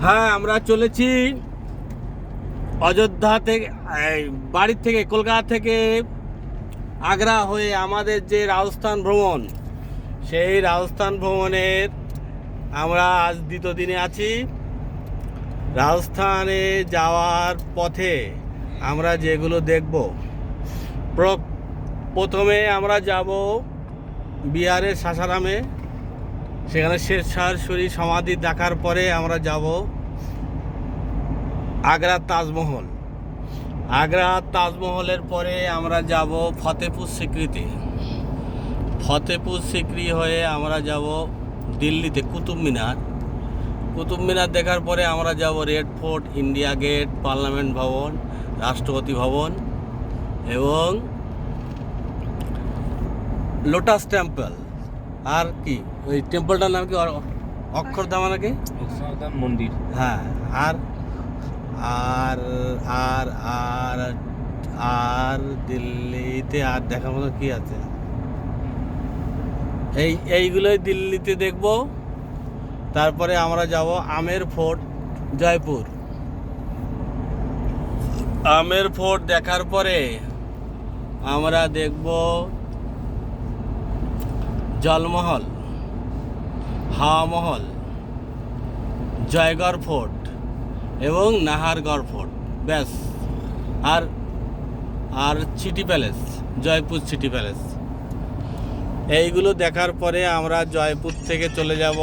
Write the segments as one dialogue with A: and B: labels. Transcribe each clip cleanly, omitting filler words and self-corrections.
A: হ্যাঁ, আমরা চলেছি অযোধ্যা থেকে, বাড়ির থেকে, কলকাতা থেকে আগ্রা হয়ে আমাদের যে রাজস্থান ভ্রমণ, সেই রাজস্থান ভ্রমণের আমরা আজ দ্বিতীয় দিনে আছি। রাজস্থানে যাওয়ার পথে আমরা যেগুলো দেখব, প্রথমে আমরা যাব বিহারের সাসারামে। সেখানে শেরশাহ সূরি সমাধি দেখার পরে আমরা যাব আগ্রার তাজমহল। আগ্রার তাজমহলের পরে আমরা যাব ফতেপুর সিক্রিতে। ফতেপুর সিক্রি হয়ে আমরা যাব দিল্লিতে কুতুব মিনার। কুতুব মিনার দেখার পরে আমরা যাব red fort, India gate, parliament ভবন, রাষ্ট্রপতি ভবন এবং লোটাস টেম্পল। আর কি ওই টেম্পলটার নাম কি, অক্ষরধাম নাকি?
B: অক্ষরধাম মন্দির।
A: হ্যাঁ, আর আর আর আর আর দিল্লিতে আর দেখার মতো কি আছে? এইগুলোই দিল্লিতে দেখব। তারপরে আমরা যাব আমের ফোর্ট, জয়পুর। আমের ফোর্ট দেখার পরে আমরা দেখব জলমহল, হাওয়া মহল, জয়গড় ফোর্ট এবং নাহারগড় ফোর্ট। ব্যাস। আর আর city palace, Jaipur city palace. এইগুলো দেখার পরে আমরা জয়পুর থেকে চলে যাব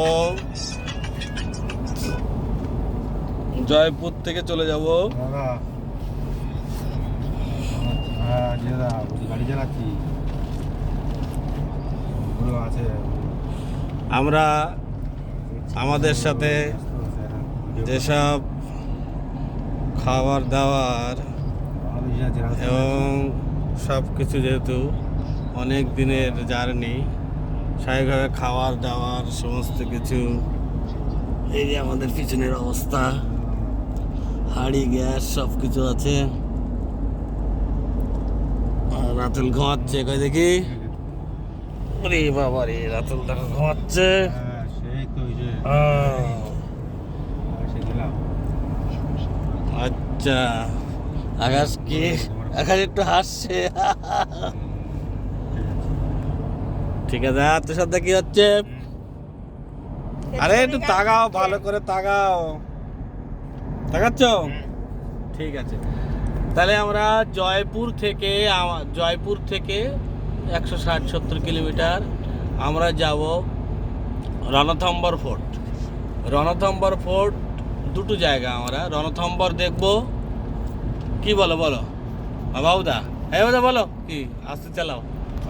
A: আমরা আমাদের সাথে যেসব খাবার দাবার এবং সব কিছু, যেহেতু অনেক দিনের জার্নি, স্বাভাবিকভাবে খাবার দাবার সমস্ত কিছু। এই যে আমাদের পিছনের অবস্থা, হাঁড়ি, গ্যাস সব কিছু আছে। আর রাতুল ঘুমাচ্ছে, কই দেখি। ওরে বাবা রে, রাতুল দেখো ঘুমাচ্ছে। আচ্ছা, আকাশ কি, আকাশ একটু হাসছে। ঠিক আছে। আর তোর সাথে কি হচ্ছে? আরে একটু তাকাও, ভালো করে তাকাও। তাকাচ্ছ? ঠিক আছে। তাহলে আমরা জয়পুর থেকে 160-70 কিলোমিটার আমরা যাব রণথম্বর ফোর্ট। রণথম্বর ফোর্ট দুটো জায়গা। আমরা রণথম্বর দেখব। কি বলো বাবুদা? হ্যাঁ বাবুদা, বলো কি? আস্তে চালাও।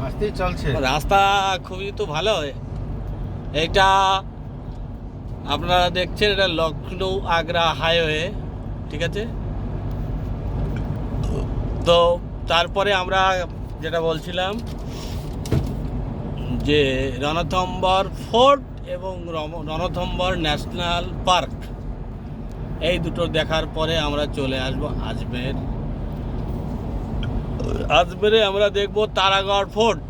B: আসতেই চলছে।
A: রাস্তা খুবই তো ভালো। এইটা আপনারা দেখছেন, এটা লখনৌ আগ্রা হাইওয়ে, ঠিক আছে? তো তারপরে আমরা যেটা বলছিলাম যে রণথম্বর ফোর্ট এবং রণথম্বর ন্যাশনাল পার্ক, এই দুটো দেখার পরে আমরা চলে আসব আজমের। আজমেরে আমরা দেখব তারাগড় ফোর্ট।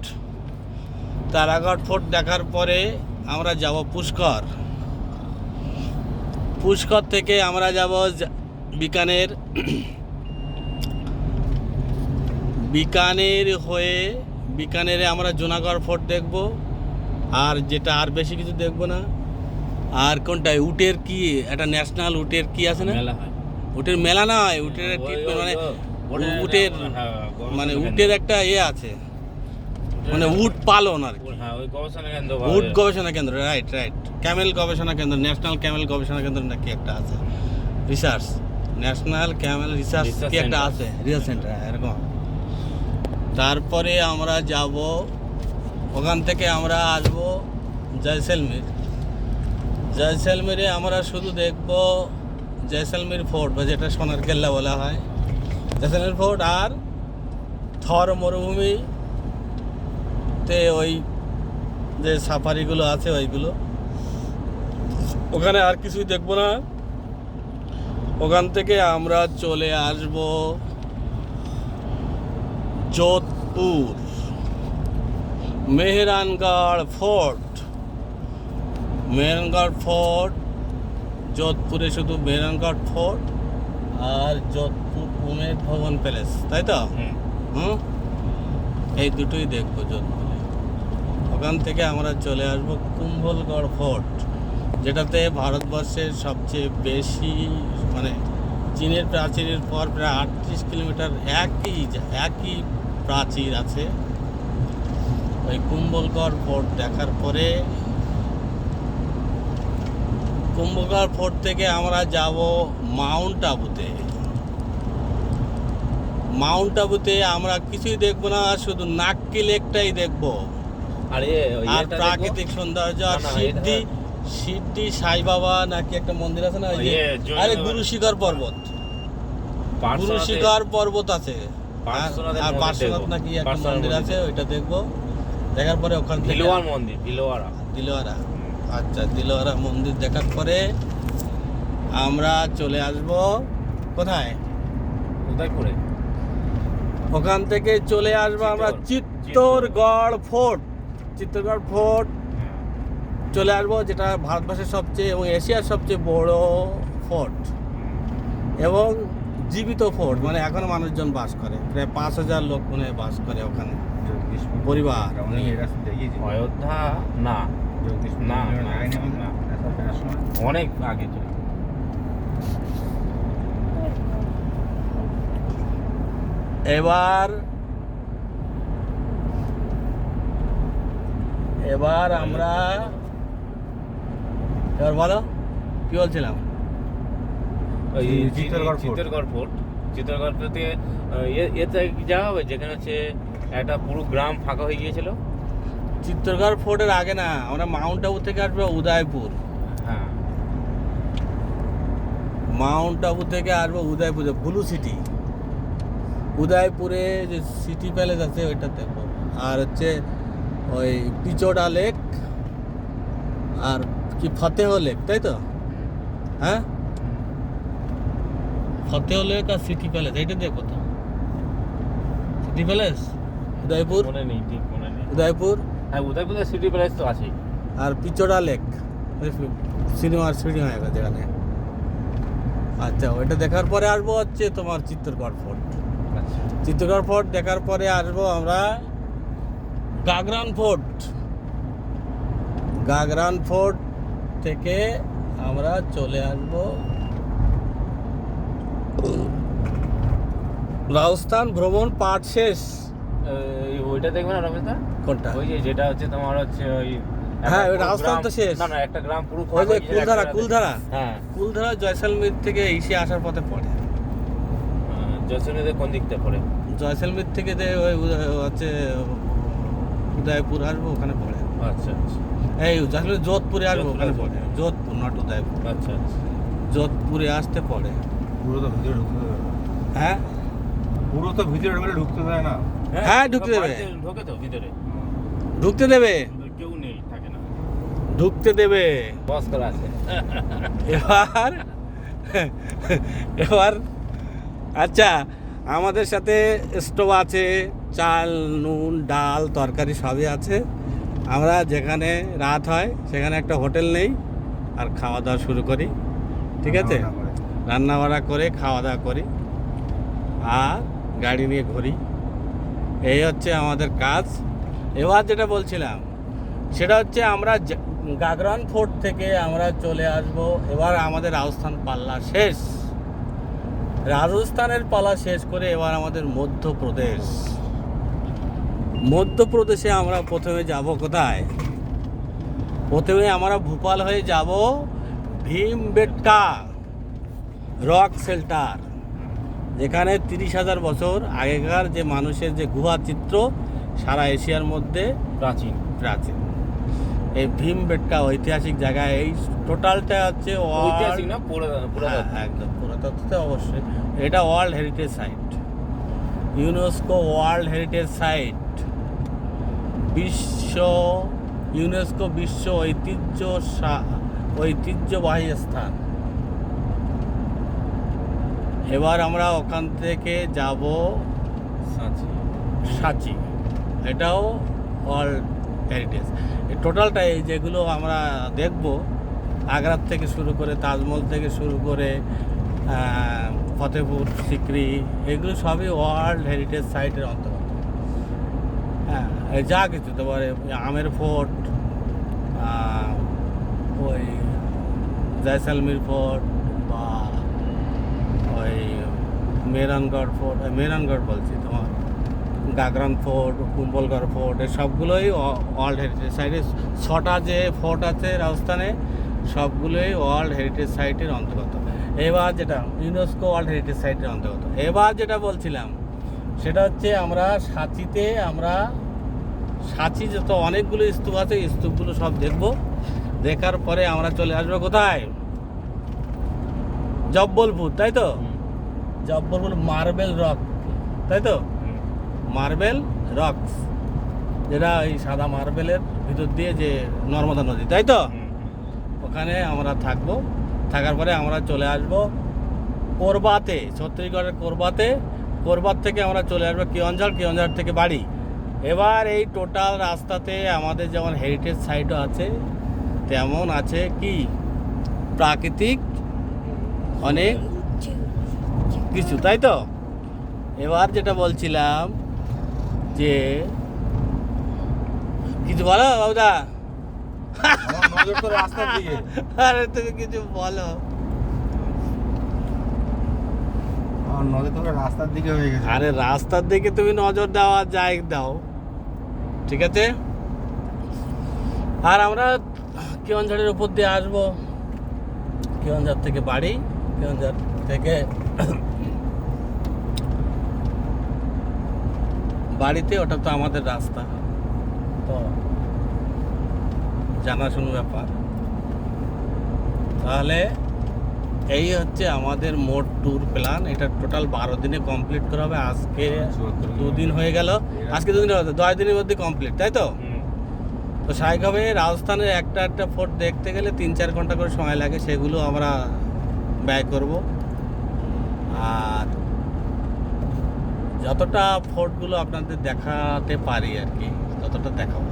A: তারাগড় ফোর্ট দেখার পরে আমরা যাব পুষ্কর। পুষ্কর থেকে আমরা যাব বিকানের। বিকানের হয়ে বিকানেরে আমরা জুনাগড় ফোর্ট দেখব। আর যেটা, আর বেশি কিছু দেখব না। আর কোনটায় উটের কি একটা ন্যাশনাল উটের কি আছে না? উটের মেলা নয়, উটের মানে উটের একটা আছে, মানে উট পালন আর কি। উট গবেষণা কেন্দ্র, রাইট। ক্যামেল গবেষণা কেন্দ্র, ন্যাশনাল ক্যামেল গবেষণা কেন্দ্র নাকি একটা আছে, রিসার্চ, ন্যাশনাল ক্যামেল রিসার্চ কি একটা আছে, রিসার্চ সেন্টার এরকম। তারপরে আমরা যাব, ওখান থেকে আমরা আসবো জয়সলমের। জয়সলমেরে আমরা শুধু দেখব জয়সলমের ফোর্ট, বা যেটা সোনার কেল্লা বলা হয়, জয়সলমের ফোর্ট। আর থর মরুভূমিতে ওই যে সাফারিগুলো আছে ওইগুলো, ওখানে আর কিছুই দেখব না। ওখান থেকে আমরা চলে আসব যোধপুর, মেহরানগড় ফোর্ট। যোধপুরে শুধু মেহরানগড় ফোর্ট আর যোধপুর উমেদ ভবন প্যালেস, তাই তো? এই দুটোই দেখবো যোধপুরে। ওখান থেকে আমরা চলে আসবো কুম্ভলগড় ফোর্ট, যেটাতে ভারতবর্ষের সবচেয়ে বেশি মানে চীনের প্রাচীরের পর প্রায় 38 কিলোমিটার একই প্রাচীর আছে। ওই কুম্ভলগড় ফোর্ট দেখার পরে কুম্ভলগড় ফোর্ট থেকে আমরা যাব মাউন্ট আবুতে। মাউন্ট আবুতে আমরা কিছুই দেখবো না, শুধু নাক্কি লেকটাই দেখবো আর প্রাকৃতিক সৌন্দর্য আর সিদ্ধি সাই বাবা নাকি একটা মন্দির আছে না, আরে গুরু শিখর পর্বত, গুরু শিখর পর্বত আছে আর পার্শ্বনাথ নাকি একটা মন্দির আছে, ওইটা দেখবো। দেখার পরে ওখান থেকে দিলওয়ারা, আচ্ছা দিলওয়ারা মন্দির দেখার পরে আমরা চলে আসব কোথায়?
B: উদয়পুরে।
A: ওখান থেকে চলে আসবো আমরা চিত্তরগড় ফোর্ট। চিত্তরগড় ফোর্ট চলে আসবো, যেটা ভারতবর্ষের সবচেয়ে এবং এশিয়ার সবচেয়ে বড় ফোর্ট এবং জীবিত ফোর্ট, মানে এখনো মানুষজন বাস করে, প্রায় 5,000 লোক মনে হয় বাস করে ওখানে পরিবার।
B: অযোধ্যা না, অনেক আগে ছিল।
A: এবার আমরা এবার বলো কি বলছিলাম?
B: চিত্তরগড় ফোর্ট থেকে এতে যাওয়া হবে যেখানে হচ্ছে একটা পুরো গ্রাম ফাঁকা হয়ে গিয়েছিল।
A: চিত্তরগড় ফোর্টের আগে না, আমরা মাউন্ট আবু থেকে আসবো উদয়পুর।
B: হ্যাঁ,
A: মাউন্ট আবু থেকে আসবো উদয়পুরে, ব্লু সিটি। উদয়পুরে যে সিটি প্যালেস আছে ওইটা দেখবো, আর হচ্ছে ওই পিচোডা লেক আর কি ফতেহ লেক, তাই তো? হ্যাঁ, ফতেহ লেক আর সিটি প্যালেস এইটা দেখবো তো। সিটি প্যালেস উদয়পুর,
B: মনে নেই, ঠিক মনে নেই।
A: উদয়পুর,
B: হ্যাঁ উদয়পুরে সিটি প্যালেস তো আছেই।
A: আর পিচোডা লেক সিনেমার শুটিং হয়ে গেছে এখানে। আচ্ছা, ওইটা দেখার পরে আসবো হচ্ছে তোমার চিত্তরগড় ফোর্ট।
B: আচ্ছা,
A: চিত্তরগড় ফোর্ট দেখার পরে আসবো আমরা গাগরান ফোর্ট। গাগরান ফোর্ট থেকে আমরা চলে আসবো রাজস্থান ভ্রমণ পাঠ শেষ।
B: ওইটা দেখবে না রমেশ দা?
A: কোনটা?
B: ওই যে যেটা হচ্ছে তোমার হচ্ছে ওই
A: হ্যাঁ, ওই রাজস্থান তো শেষ।
B: না একটা গ্রাম পুরো
A: ওই যে কুলধারা
B: হ্যাঁ,
A: কুলধারা জয়সলমীর থেকে এসে আসার পথে পড়ে।
B: জয়সলমীরে কোন দিকটা পড়ে?
A: জয়সলমীর থেকে যে ওই হচ্ছে উদয়পুর আসবো, ওখানে পড়ে।
B: আচ্ছা আচ্ছা,
A: এই জয়সলমীর যোধপুরে আসবো, ওখানে পড়ে। যোধপুর, নট উদয়পুর।
B: আচ্ছা আচ্ছা,
A: যোধপুরে আসতে পড়ে।
B: পুরো তো ভিতরে ঢুকতে দেয়।
A: হ্যাঁ,
B: পুরো তো ভিতরে ঢুকতে দেয় না।
A: হ্যাঁ, ঢুকতে দেবে,
B: ঢোকে তো ভিতরে,
A: ঢুকতে দেবে,
B: কেউ নেই, থাকে না,
A: ঢুকতে দেবে।
B: বস করা আছে।
A: এবার আচ্ছা, আমাদের সাথে স্টোভ আছে, চাল নুন ডাল তরকারি সবই আছে। আমরা যেখানে রাত হয় সেখানে একটা হোটেল নেই আর খাওয়া দাওয়া শুরু করি, ঠিক আছে? রান্না বান্না করে খাওয়া দাওয়া করি আর গাড়ি নিয়ে ঘুরি। এই হচ্ছে আমাদের কাজ। এবার যেটা বলছিলাম সেটা হচ্ছে আমরা গাগরান ফোর্ট থেকে আমরা চলে আসব। এবার আমাদের রাজস্থান পাল্লা শেষ। রাজস্থানের পালা শেষ করে এবার আমাদের মধ্যপ্রদেশে আমরা প্রথমে যাব কোথায়? প্রথমে আমরা ভোপাল হয়ে যাব ভীমবেটকা রক শেল্টার, যেখানে 30,000 বছর আগেকার যে মানুষের যে গুহা চিত্র সারা এশিয়ার মধ্যে
B: প্রাচীন।
A: এই ভীমবেটকা ঐতিহাসিক জায়গায়। এই টোটালটা হচ্ছে
B: ঐতিহাসিক না,
A: একদম পুরাতত্ত্ব অবশ্যই। এটা world heritage site, UNESCO world heritage site, UNESCO বিশ্ব ঐতিহ্যবাহী স্থান। এবার আমরা ওখান থেকে যাব সাঁচি, এটাও ওয়ার্ল্ড হেরিটেজ। এই টোটালটাই যেগুলো আমরা দেখব আগ্রার থেকে শুরু করে তাজমহল থেকে শুরু করে ফতেপুর সিকরি, এগুলো সবই ওয়ার্ল্ড হেরিটেজ সাইটের অন্তর্গত। হ্যাঁ, এই যা কিছু তোমার আমের ফোর্ট, ওই জয়সালমীর ফোর্ট, বা ওই মেহরানগড় ফোর্ট, মেহরানগড় বলছি তোমার গাগরান ফোর্ট, কুম্বলগড় ফোর্ট, এই সবগুলোই ওয়ার্ল্ড হেরিটেজ সাইটে। 6টা যে ফোর্ট আছে রাজস্থানে সবগুলোই ওয়ার্ল্ড হেরিটেজ সাইটের অন্তর্গত। এবার যেটা ইউনেস্কো ওয়ার্ল্ড হেরিটেজ সাইটের অন্তর্গত। এবার যেটা বলছিলাম সেটা হচ্ছে আমরা সাঁচি যত অনেকগুলো স্তূপ আছে, স্তূপগুলো সব দেখব। দেখার পরে আমরা চলে আসবো কোথায়? জব্বলপুর, তাই তো? জব্বলপুর মার্বেল রক, তাই তো? মার্বেল রকস, যেটা এই সাদা মার্বেলের ভিতর দিয়ে যে নর্মদা নদী, তাই তো? ওখানে আমরা থাকবো। থাকার পরে আমরা চলে আসব কোরবাতে, ছত্তিশগড়ের কোরবাত থেকে আমরা চলে আসবো কেওনঝাড় থেকে বাড়ি। এবার এই টোটাল রাস্তাতে আমাদের যেমন হেরিটেজ সাইটও আছে, তেমন আছে কি প্রাকৃতিক অনেক কিছু, তাই তো? এবার যেটা বলছিলাম যে কিছু বলো বাবুদা।
C: রাস্তার দিকে
A: আরে তুমি কিছু বলো।
C: নজর তো রাস্তার দিকে হয়ে গেছে।
A: আরে রাস্তার দিকে তুমি নজর দেওয়া যায় দাও, ঠিক আছে? আর আমরা কেওনঝাড়ের উপর দিয়ে আসবো, কেওনঝাড় থেকে বাড়ি, কেওনঝাড় থেকে বাড়িতে, ওটা তো আমাদের রাস্তা, তো জানাশুনো ব্যাপার। তাহলে এই হচ্ছে আমাদের মোট ট্যুর প্ল্যান। এটা টোটাল 12 দিনে কমপ্লিট করা হবে। আজকে 2 দিন হয়ে গেল, আজকে 2 দিন হয়ে গেল, 10 দিনের মধ্যে কমপ্লিট, তাই তো? তো স্বাভাবিকভাবে রাজস্থানের একটা ফোর্ট দেখতে গেলে 3-4 ঘন্টা করে সময় লাগে, সেগুলো আমরা ব্যয় করব। আর যতটা ফোর্টগুলো আপনাদের দেখাতে পারি আর কি, ততটা দেখাবো।